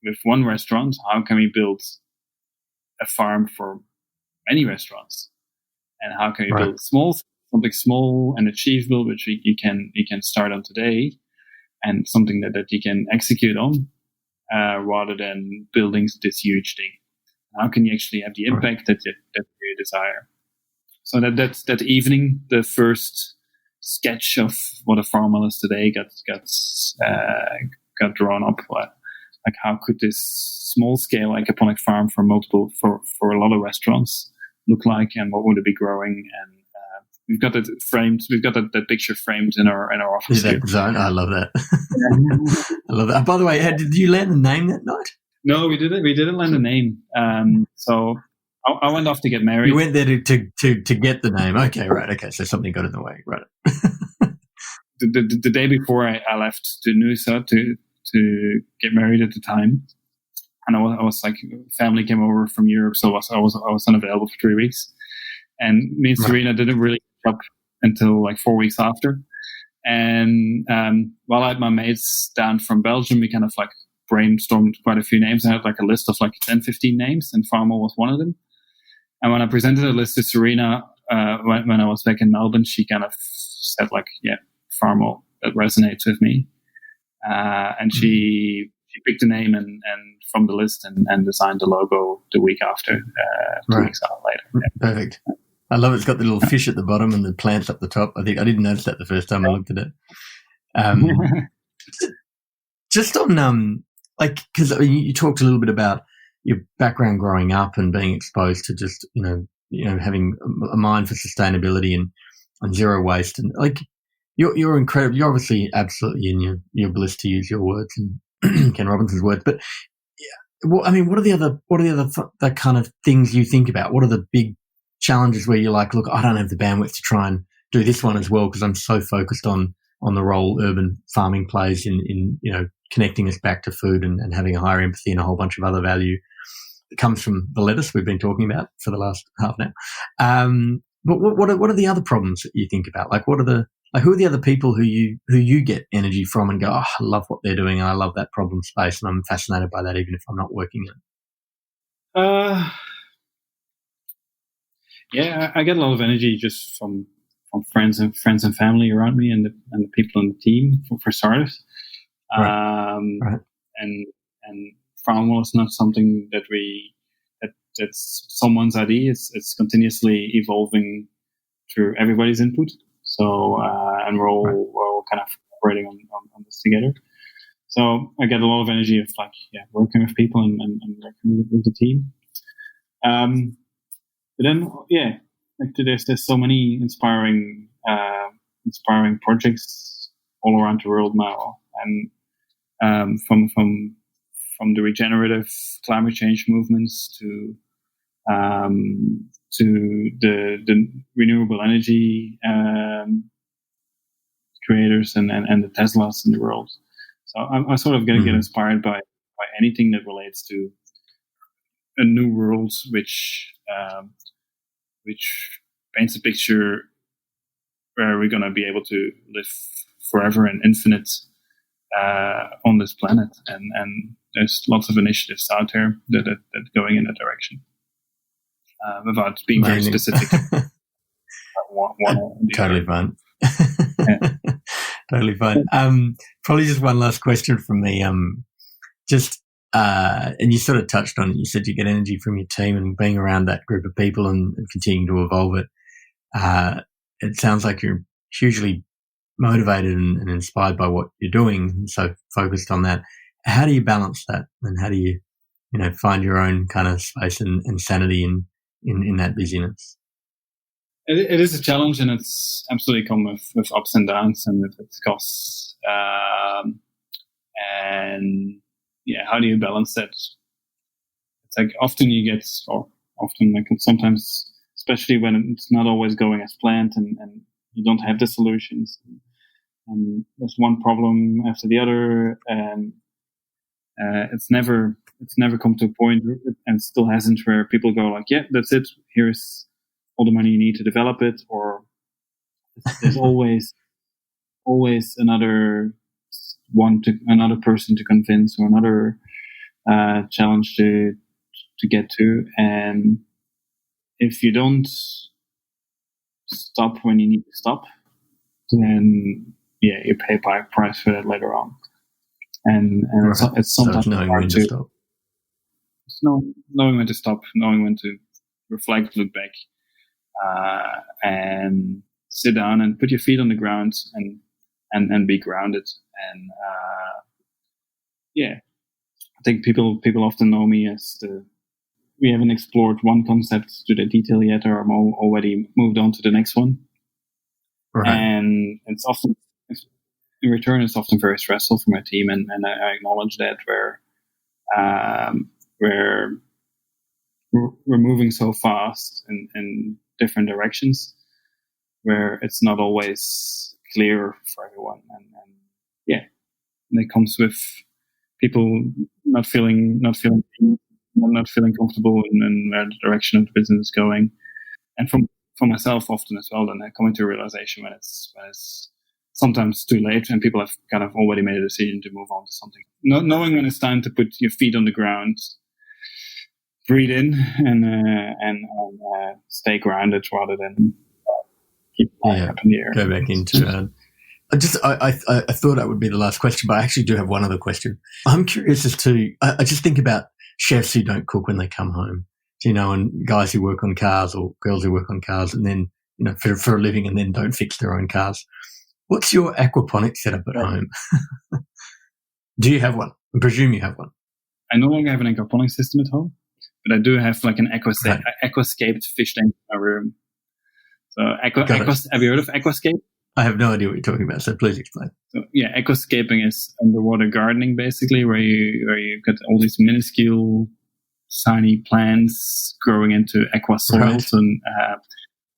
with one restaurant, how can we build a farm for many restaurants? And how can we build something small and achievable, which you can start on today, and something that you can execute on, rather than building this huge thing? How can you actually have the impact that you desire? So that evening, the first sketch of what a Farmwall is today got drawn up. Like, how could this small scale aquaponic farm for a lot of restaurants look like, and what would it be growing? And we've got that framed. We've got that picture framed in our office. That design, I love that. I love that. By the way, did you land the name that night? No, we didn't. We didn't land the name. So I went off to get married. You went there to get the name. Okay, right. Okay, so something got in the way. Right. The day before I left to Noosa to get married at the time, and I was like, family came over from Europe, so I was unavailable for 3 weeks, and me and Serena didn't really catch up until like 4 weeks after. And while I had my mates down from Belgium, we kind of like brainstormed quite a few names. I had like a list of like 10, 15 names, and Farmwall was one of them. And when I presented the list to Serena when I was back in Melbourne, she kind of said like, yeah, Farmwall, that resonates with me. And she picked a name and from the list and designed the logo the week after, 2 weeks later. Yeah. Perfect. I love it. It's got the little fish at the bottom and the plants up the top. I think I didn't notice that the first time I looked at it. Just on because you talked a little bit about your background growing up and being exposed to just having a mind for sustainability and zero waste, and like you're incredible. You're obviously absolutely in your bliss, to use your words and Ken Robinson's words. But yeah, well, I mean, what are the other that kind of things you think about? What are the big challenges where you're like, look, I don't have the bandwidth to try and do this one as well because I'm so focused on the role urban farming plays in connecting us back to food and having a higher empathy and a whole bunch of other value that comes from the lettuce we've been talking about for the last half an hour. But what are the other problems that you think about? Like, who are the other people who you get energy from and go, oh, I love what they're doing and I love that problem space and I'm fascinated by that even if I'm not working in? Yeah, I get a lot of energy just from friends and family around me and the people on the team for starters. Right. And Farmwall is not something that's someone's idea. It's continuously evolving through everybody's input. So and we're all kind of operating on this together. So I get a lot of energy of working with people and working with the team. But then there's so many inspiring projects all around the world now, and from the regenerative climate change movements to the renewable energy creators and the Teslas in the world. So I sort of get inspired by anything that relates to a new world, which paints a picture where we're going to be able to live forever and infinite on this planet. And there's lots of initiatives out there that going in that direction. Without being very specific. Totally fine. Yeah. Totally fine. Probably just one last question from me. And you sort of touched on it. You said you get energy from your team and being around that group of people and continuing to evolve it. It sounds like you're hugely motivated and inspired by what you're doing, so focused on that. How do you balance that, and how do you find your own kind of space and sanity in that busyness? It is a challenge, and it's absolutely come with ups and downs and with its costs. And how do you balance that? It's like often sometimes, especially when it's not always going as planned, and you don't have the solutions, and there's one problem after the other, and it's never come to a point, and still hasn't, where people go like, yeah, that's it, here's all the money you need to develop it, or there's always another person to convince, or another challenge to get to. And if you don't stop when you need to stop, then you pay a price for that later on. And right. It's sometimes knowing when to stop. It's knowing when to stop, knowing when to reflect, look back, and sit down and put your feet on the ground and be grounded. And I think people often know me as we haven't explored one concept to the detail yet, or I'm already moved on to the next one. Right. And it's often, in return, it's often very stressful for my team, and I acknowledge that, where we're moving so fast in different directions, where it's not always clear for everyone, and it comes with people not feeling comfortable in where the direction of the business is going, and for myself often as well. Then I come into a realization when it's sometimes too late, and people have kind of already made a decision to move on to something. Knowing when it's time to put your feet on the ground, breathe in, and stay grounded rather than keep up in the air. Go back into it. I thought that would be the last question, but I actually do have one other question. I'm curious as to, I just think about chefs who don't cook when they come home, and guys who work on cars, or girls who work on cars and then, for a living, and then don't fix their own cars. What's your aquaponics setup at home? Do you have one? I presume you have one. I no longer have an aquaponics system at home, but I do have like an aquascaped fish tank in my room. So have you heard of aquascape? I have no idea what you're talking about, so please explain. So aquascaping is underwater gardening, basically, where you get all these minuscule, tiny plants growing into aqua soils, and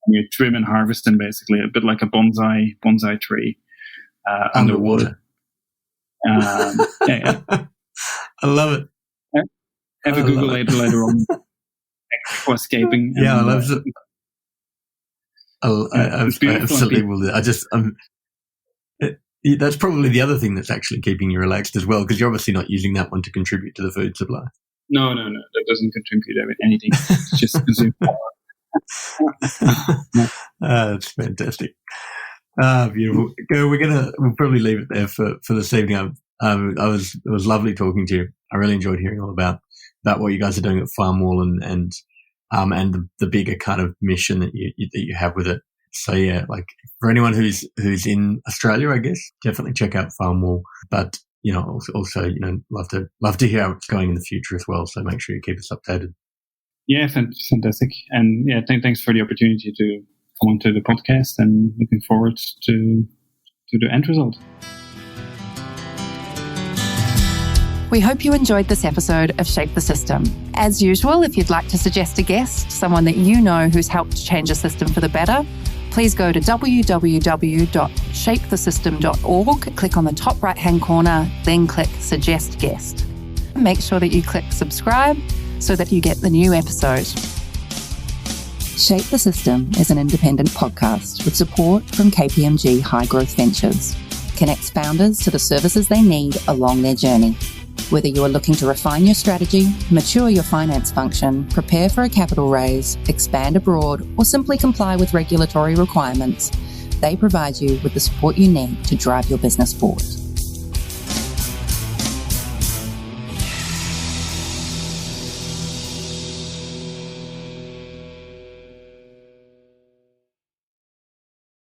you trim and harvest them, basically, a bit like a bonsai tree underwater. I love it. Have a Google later on. Aquascaping. Yeah, I love it. I absolutely will do. That's probably the other thing that's actually keeping you relaxed as well, because you're obviously not using that one to contribute to the food supply. No, that doesn't contribute anything. It's just consume power. That's fantastic. Beautiful. We'll probably leave it there for this evening. It was lovely talking to you. I really enjoyed hearing all about what you guys are doing at Farmwall and the bigger kind of mission that you have with it. So yeah, like for anyone who's in Australia, I guess definitely check out Farmwall. But also love to hear how it's going in the future as well. So make sure you keep us updated. Yeah, fantastic. And yeah, thanks for the opportunity to come onto the podcast, and looking forward to the end result. We hope you enjoyed this episode of Shape the System. As usual, if you'd like to suggest a guest, someone that you know who's helped change a system for the better, please go to www.shapethesystem.org, click on the top right-hand corner, then click Suggest Guest. Make sure that you click subscribe so that you get the new episode. Shape the System is an independent podcast with support from KPMG High Growth Ventures. Connects founders to the services they need along their journey. Whether you are looking to refine your strategy, mature your finance function, prepare for a capital raise, expand abroad, or simply comply with regulatory requirements, they provide you with the support you need to drive your business forward.